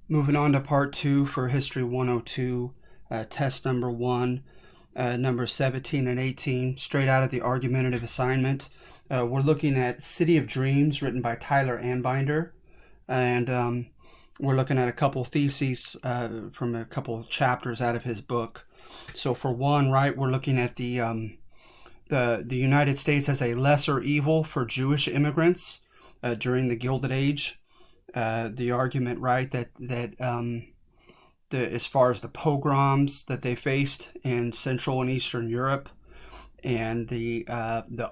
Moving on to part two for History 102, test number one, numbers 17 and 18, straight out of the argumentative assignment. We're looking at City of Dreams, written by Tyler Anbinder, and we're looking at a couple theses from a couple chapters out of his book. So for one, right, we're looking at the United States as a lesser evil for Jewish immigrants during the Gilded Age. The argument, right, as far as the pogroms that they faced in Central and Eastern Europe, and the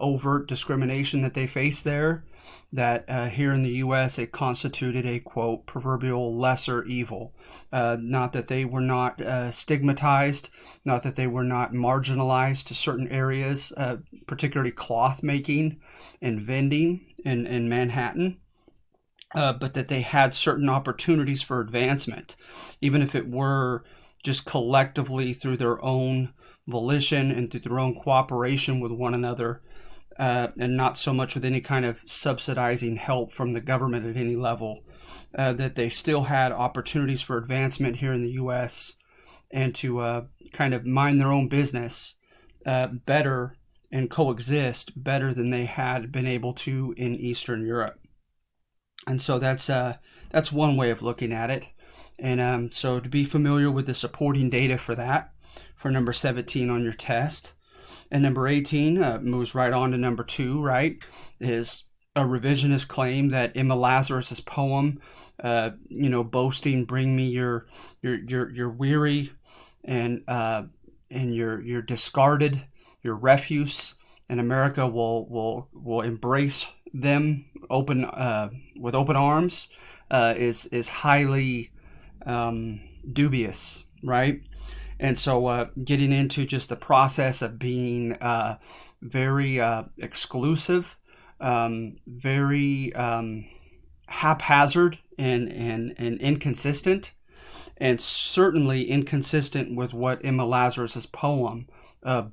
overt discrimination that they faced there, that here in the U.S. it constituted a, quote, proverbial lesser evil. Not that they were not stigmatized, not that they were not marginalized to certain areas, particularly cloth making and vending in Manhattan. But that they had certain opportunities for advancement, even if it were just collectively through their own volition and through their own cooperation with one another, and not so much with any kind of subsidizing help from the government at any level, that they still had opportunities for advancement here in the U.S. and to kind of mind their own business better and coexist better than they had been able to in Eastern Europe. And so that's one way of looking at it. And so to be familiar with the supporting data for that, for number 17 on your test. And number 18 moves right on to number 2, right, is a revisionist claim that Emma Lazarus's poem, boasting, bring me your weary and your discarded, your refuse, and America will embrace them with open arms, is highly dubious, right? And so getting into just the process of being very exclusive, very haphazard and inconsistent, and certainly inconsistent with what Emma Lazarus's poem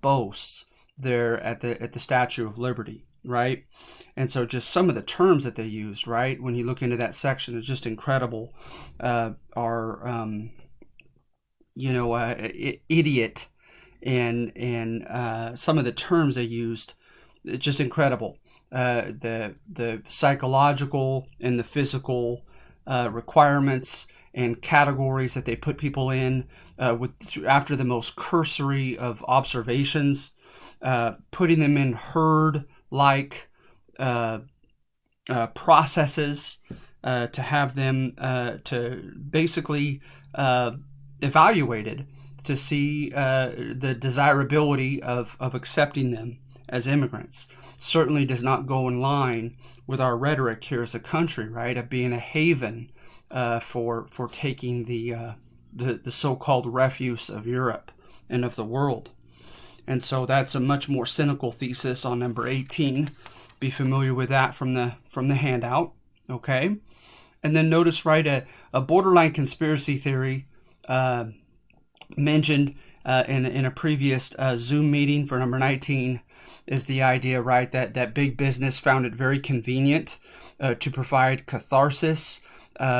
boasts there at the Statue of Liberty, right? And so just some of the terms that they used, right, when you look into that section, is just incredible. Idiot and some of the terms they used, it's just incredible. The psychological and the physical requirements and categories that they put people in after the most cursory of observations, putting them in herd-like processes to have them to basically evaluated to see the desirability of accepting them as immigrants. Certainly does not go in line with our rhetoric here as a country, right, of being a haven for taking the so-called refuse of Europe and of the world. And so that's a much more cynical thesis on number 18. Be familiar with that from the handout, okay? And then notice, right, a borderline conspiracy theory mentioned in a previous Zoom meeting for number 19 is the idea, right, that big business found it very convenient to provide catharsis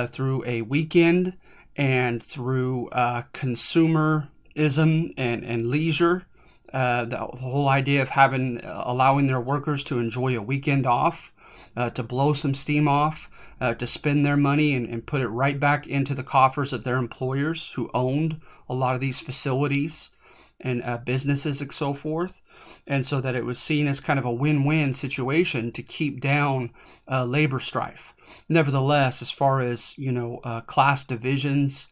through a weekend and through consumerism and leisure. The whole idea of allowing their workers to enjoy a weekend off, to blow some steam off, to spend their money and put it right back into the coffers of their employers who owned a lot of these facilities and businesses and so forth. And so that it was seen as kind of a win-win situation to keep down labor strife. Nevertheless, as far as, class divisions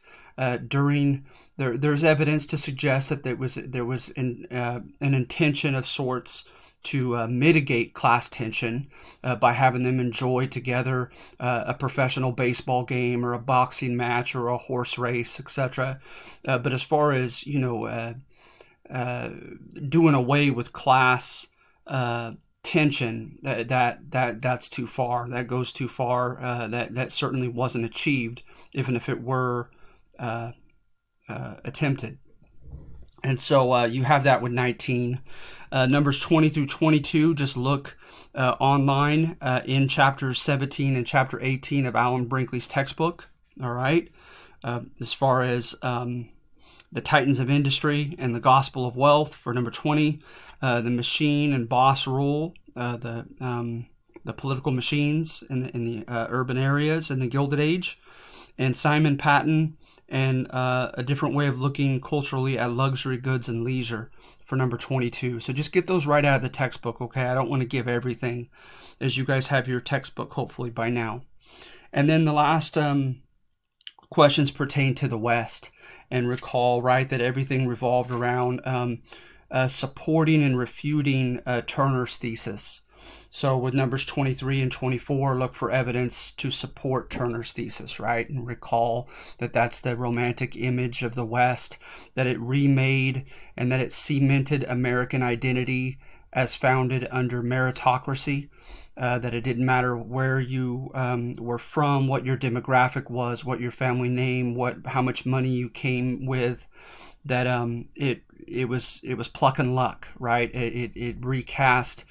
during there's evidence to suggest that there was an intention of sorts to mitigate class tension by having them enjoy together a professional baseball game or a boxing match or a horse race, etc. But as far as doing away with class tension, that's too far. That goes too far. That certainly wasn't achieved, even if it were attempted. And so you have that with 19. Numbers 20 through 22, just look online in chapters 17 and chapter 18 of Alan Brinkley's textbook. All right. as far as the Titans of Industry and the Gospel of Wealth for number 20, the Machine and Boss Rule, the political machines in the urban areas in the Gilded Age, and Simon Patton and A Different Way of Looking Culturally at Luxury Goods and Leisure for number 22. So just get those right out of the textbook, okay? I don't want to give everything, as you guys have your textbook hopefully by now. And then the last questions pertain to the West. And recall, right, that everything revolved around supporting and refuting Turner's thesis. So with numbers 23 and 24, look for evidence to support Turner's thesis, right? And recall that that's the romantic image of the West, that it remade and that it cemented American identity as founded under meritocracy, that it didn't matter where you were from, what your demographic was, what your family name, how much money you came with, that it was pluck and luck, right? It recast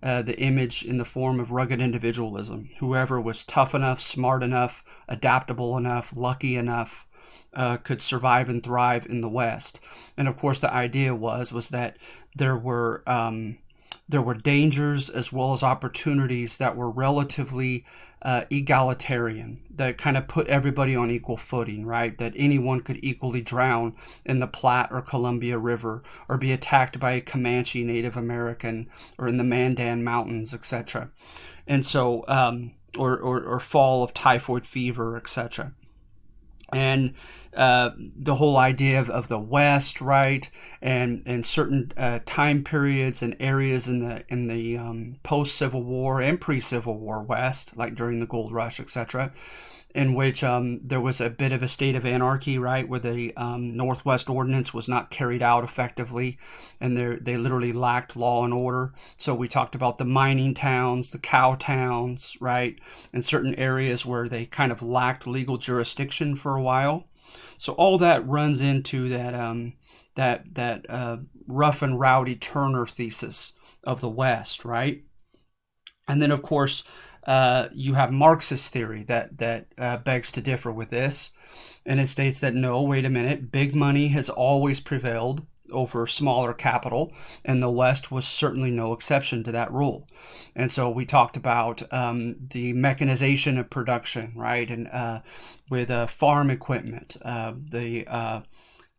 the image in the form of rugged individualism. Whoever was tough enough, smart enough, adaptable enough, lucky enough could survive and thrive in the West. And of course, the idea was that there were dangers as well as opportunities that were relatively egalitarian, that kind of put everybody on equal footing, right? That anyone could equally drown in the Platte or Columbia River, or be attacked by a Comanche Native American, or in the Mandan Mountains, etc. And so, or fall of typhoid fever, etc. And the whole idea of the West, right, and certain time periods and areas in the post Civil War and pre Civil War West, like during the Gold Rush, etc., in which there was a bit of a state of anarchy, right, where the Northwest Ordinance was not carried out effectively, and they literally lacked law and order. So we talked about the mining towns, the cow towns, right, and certain areas where they kind of lacked legal jurisdiction for a while. So all that runs into that rough and rowdy Turner thesis of the West, right? And then, of course, you have Marxist theory that begs to differ with this, and it states that no, wait a minute, big money has always prevailed over smaller capital, and the West was certainly no exception to that rule. And so we talked about the mechanization of production, right, and with farm equipment,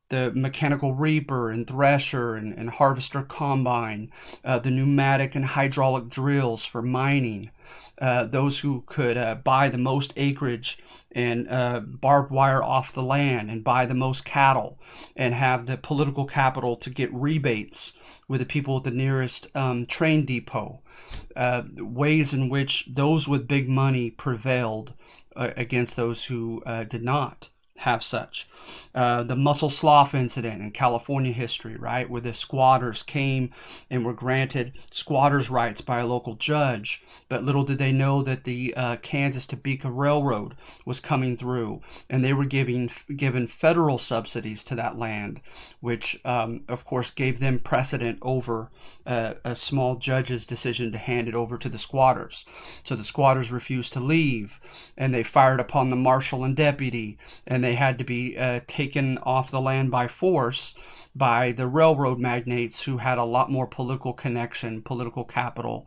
the mechanical reaper and thresher and harvester combine, the pneumatic and hydraulic drills for mining, those who could buy the most acreage and barbed wire off the land and buy the most cattle and have the political capital to get rebates with the people at the nearest train depot, ways in which those with big money prevailed against those who did not have such. The Muscle Slough incident in California history, right, where the squatters came and were granted squatters' rights by a local judge, but little did they know that the Kansas-Topeka Railroad was coming through, and they were given federal subsidies to that land, which, of course, gave them precedent over a small judge's decision to hand it over to the squatters. So the squatters refused to leave, and they fired upon the marshal and deputy, and they had to be taken off the land by force by the railroad magnates who had a lot more political connection, political capital,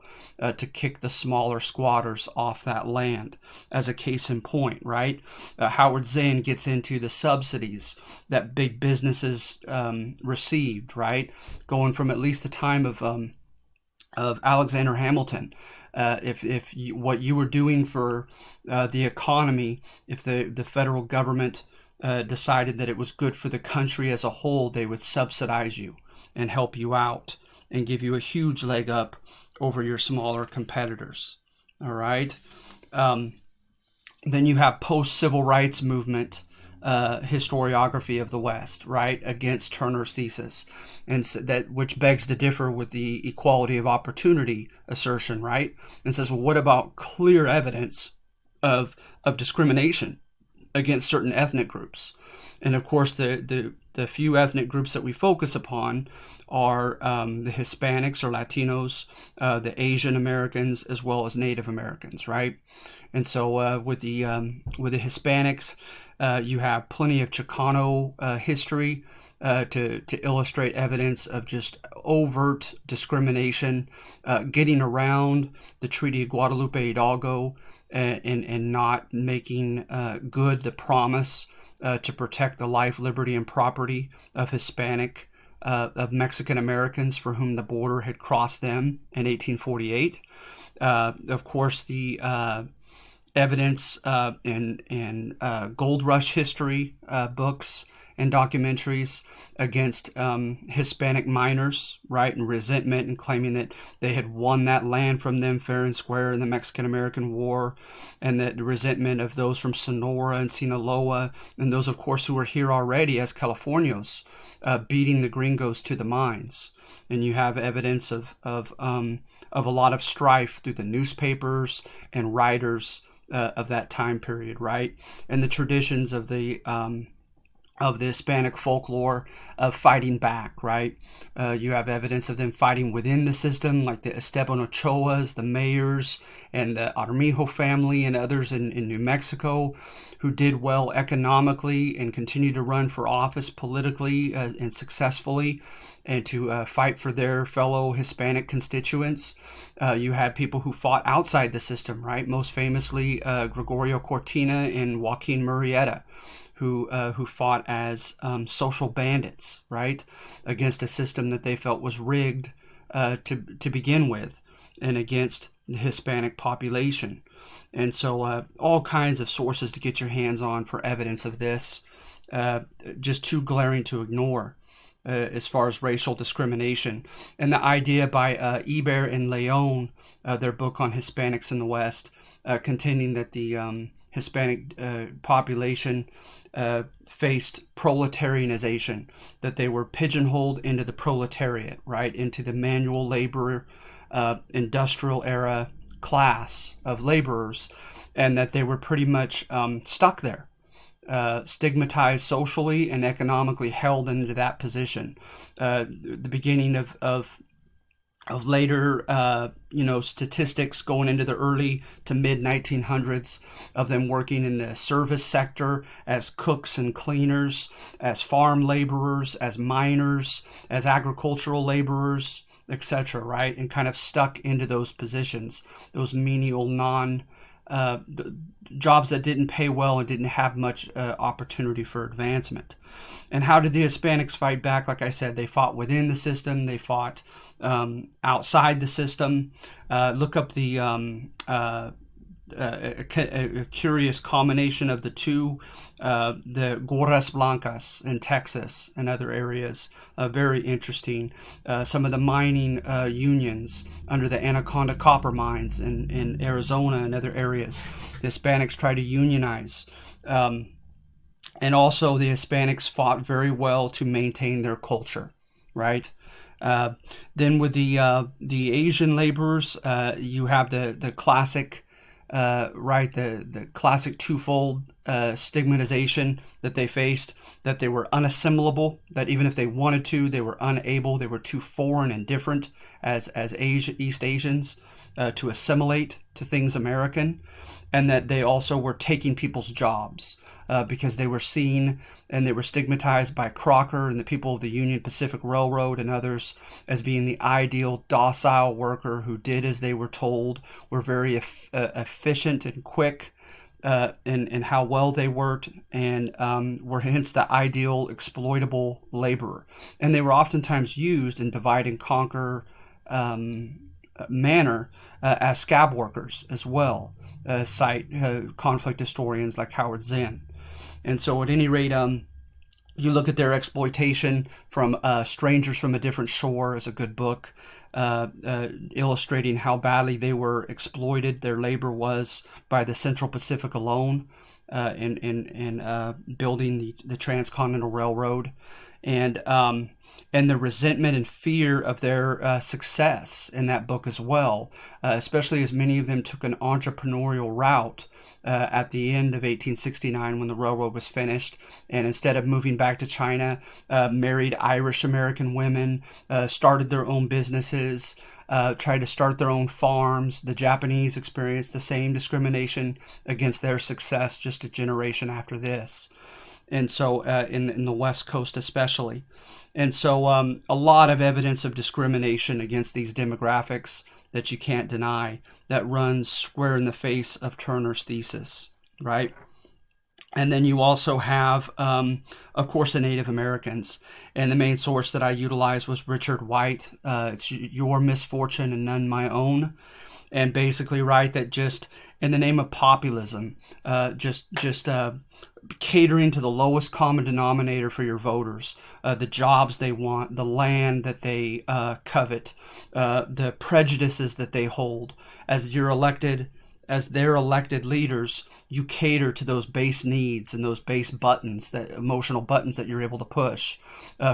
to kick the smaller squatters off that land. As a case in point, right? Howard Zinn gets into the subsidies that big businesses received, right? Going from at least the time of Alexander Hamilton. If what you were doing for the economy, if the federal government decided that it was good for the country as a whole, they would subsidize you and help you out and give you a huge leg up over your smaller competitors. All right. Then you have post-civil rights movement historiography of the West, right, against Turner's thesis, and that which begs to differ with the equality of opportunity assertion, right, and says, well, what about clear evidence of discrimination against certain ethnic groups? And of course, the few ethnic groups that we focus upon are the Hispanics or Latinos, the Asian Americans, as well as Native Americans, right? And so with the Hispanics, You have plenty of Chicano history to illustrate evidence of just overt discrimination, getting around the Treaty of Guadalupe Hidalgo, and not making good the promise to protect the life, liberty, and property of of Mexican Americans for whom the border had crossed them in 1848. Of course, the evidence in gold rush history books and documentaries against Hispanic miners, right, and resentment and claiming that they had won that land from them fair and square in the Mexican-American War, and that the resentment of those from Sonora and Sinaloa, and those, of course, who were here already as Californios, beating the gringos to the mines. And you have evidence of a lot of strife through the newspapers and writers of that time period, right, and the traditions of the Hispanic folklore of fighting back, right? You have evidence of them fighting within the system, like the Esteban Ochoas, the mayors, and the Armijo family and others in New Mexico who did well economically and continued to run for office politically and successfully, and to fight for their fellow Hispanic constituents. You had people who fought outside the system, right? Most famously, Gregorio Cortina and Joaquin Murrieta, who fought as social bandits, right, against a system that they felt was rigged to begin with, and against the Hispanic population. And so all kinds of sources to get your hands on for evidence of this, just too glaring to ignore as far as racial discrimination. And the idea by Eber and Leon, their book on Hispanics in the West, contending that the Hispanic population faced proletarianization, that they were pigeonholed into the proletariat, right, into the manual labor, industrial era class of laborers, and that they were pretty much stuck there, stigmatized socially and economically, held into that position. The beginning of later, statistics going into the early to mid 1900s of them working in the service sector as cooks and cleaners, as farm laborers, as miners, as agricultural laborers, etc., right? And kind of stuck into those positions, those menial jobs that didn't pay well and didn't have much opportunity for advancement. And how did the Hispanics fight back? Like I said, they fought within the system, they fought outside the system. Look up the a curious combination of the two, the Gorras Blancas in Texas and other areas, very interesting. Some of the mining unions under the Anaconda copper mines in Arizona and other areas. The Hispanics tried to unionize. And also the Hispanics fought very well to maintain their culture, right? Then with the Asian laborers, you have the classic, the classic twofold stigmatization that they faced, that they were unassimilable, that even if they wanted to, they were unable, they were too foreign and different as East Asians to assimilate to things American, and that they also were taking people's jobs because they were seen and they were stigmatized by Crocker and the people of the Union Pacific Railroad and others as being the ideal docile worker who did as they were told, were very efficient and quick in how well they worked, and were hence the ideal exploitable laborer. And they were oftentimes used in divide and conquer manner as scab workers as well, cite conflict historians like Howard Zinn. And so at any rate, you look at their exploitation from Strangers from a Different Shore is a good book, illustrating how badly they were exploited, their labor was, by the Central Pacific alone in building the Transcontinental Railroad. And the resentment and fear of their success in that book as well, especially as many of them took an entrepreneurial route at the end of 1869 when the railroad was finished, and instead of moving back to China, married Irish American women, started their own businesses, tried to start their own farms. The Japanese experienced the same discrimination against their success just a generation after this. And so in the West Coast especially. And so a lot of evidence of discrimination against these demographics that you can't deny that runs square in the face of Turner's thesis, right? And then you also have, of course, the Native Americans. And the main source that I utilized was Richard White. It's Your Misfortune and None My Own. And basically, right, that just in the name of populism, just catering to the lowest common denominator for your voters, the jobs they want, the land that they covet, the prejudices that they hold. As their elected leaders, you cater to those base needs and those base buttons, that emotional buttons that you're able to push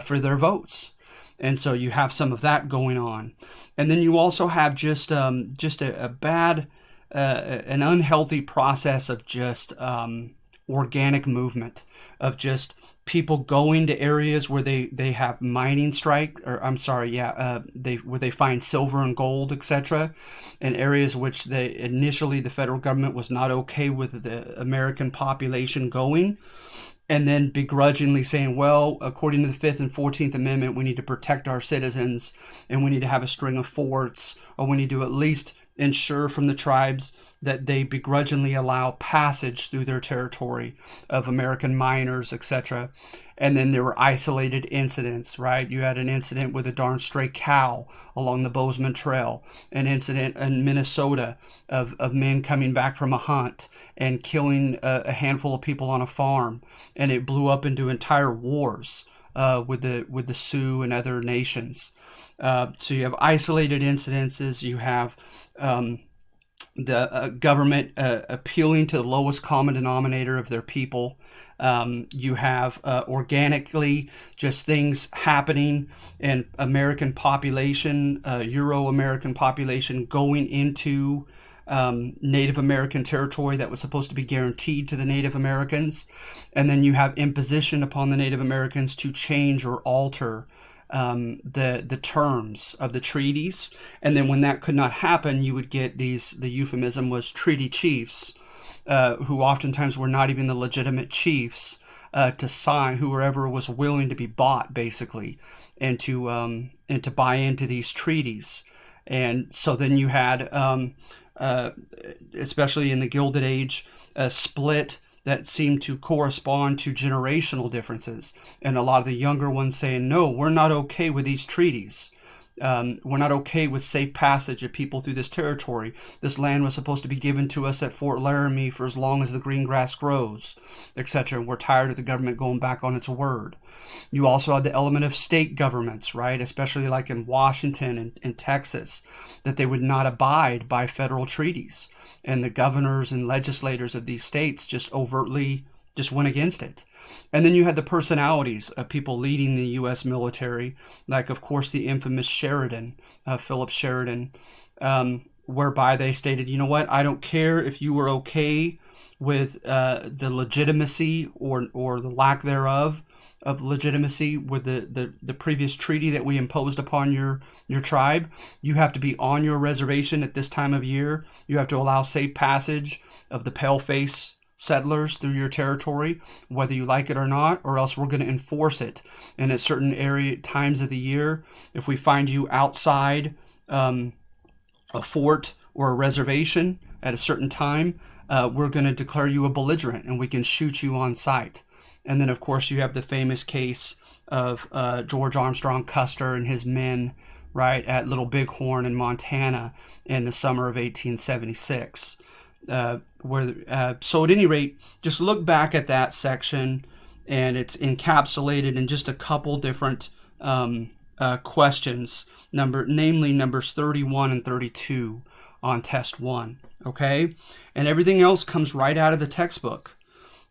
for their votes. And so you have some of that going on. And then you also have just a bad, an unhealthy process of just organic movement, of just people going to areas where they have mining strike, or I'm sorry, where they find silver and gold, etc., in areas which initially the federal government was not okay with the American population going, and then begrudgingly saying, well, according to the 5th and 14th Amendment, we need to protect our citizens, and we need to have a string of forts, or we need to at least ensure from the tribes that they begrudgingly allow passage through their territory of American miners, etc. And then there were isolated incidents, right? You had an incident with a darn stray cow along the Bozeman Trail, an incident in Minnesota of men coming back from a hunt and killing a handful of people on a farm, and it blew up into entire wars with the Sioux and other nations. So you have isolated incidences, you have the government appealing to the lowest common denominator of their people. You have organically just things happening in American population, Euro-American population going into Native American territory that was supposed to be guaranteed to the Native Americans. And then you have imposition upon the Native Americans to change or alter the terms of the treaties. And then when that could not happen, you would get the euphemism was treaty chiefs, who oftentimes were not even the legitimate chiefs, to sign, whoever was willing to be bought, basically, and to buy into these treaties. And so then you had, especially in the Gilded Age, a split that seemed to correspond to generational differences. And a lot of the younger ones saying, no, we're not okay with these treaties. We're not okay with safe passage of people through this territory. This land was supposed to be given to us at Fort Laramie for as long as the green grass grows, etc. And we're tired of the government going back on its word. You also had the element of state governments, right? Especially like in Washington and Texas, that they would not abide by federal treaties. And the governors and legislators of these states just overtly just went against it. And then you had the personalities of people leading the U.S. military, like, of course, the infamous Sheridan, Philip Sheridan, whereby they stated, you know what, I don't care if you were okay with the legitimacy or the lack thereof of legitimacy with the previous treaty that we imposed upon your tribe. You have to be on your reservation at this time of year. You have to allow safe passage of the paleface settlers through your territory, whether you like it or not, or else we're going to enforce it. And at certain times of the year, if we find you outside a fort or a reservation at a certain time, we're going to declare you a belligerent and we can shoot you on sight. And then, of course, you have the famous case of George Armstrong Custer and his men, right, at Little Bighorn in Montana in the summer of 1876. So at any rate, just look back at that section, and it's encapsulated in just a couple different questions, namely numbers 31 and 32 on test 1, okay? And everything else comes right out of the textbook.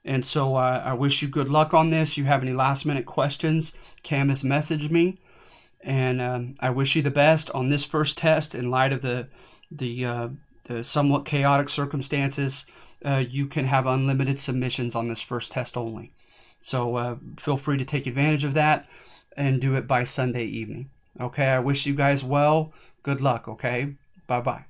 And so I wish you good luck on this. You have any last minute questions, Canvas message me. And I wish you the best on this first test in light of the somewhat chaotic circumstances. You can have unlimited submissions on this first test only. So feel free to take advantage of that and do it by Sunday evening. Okay, I wish you guys well. Good luck, okay? Bye-bye.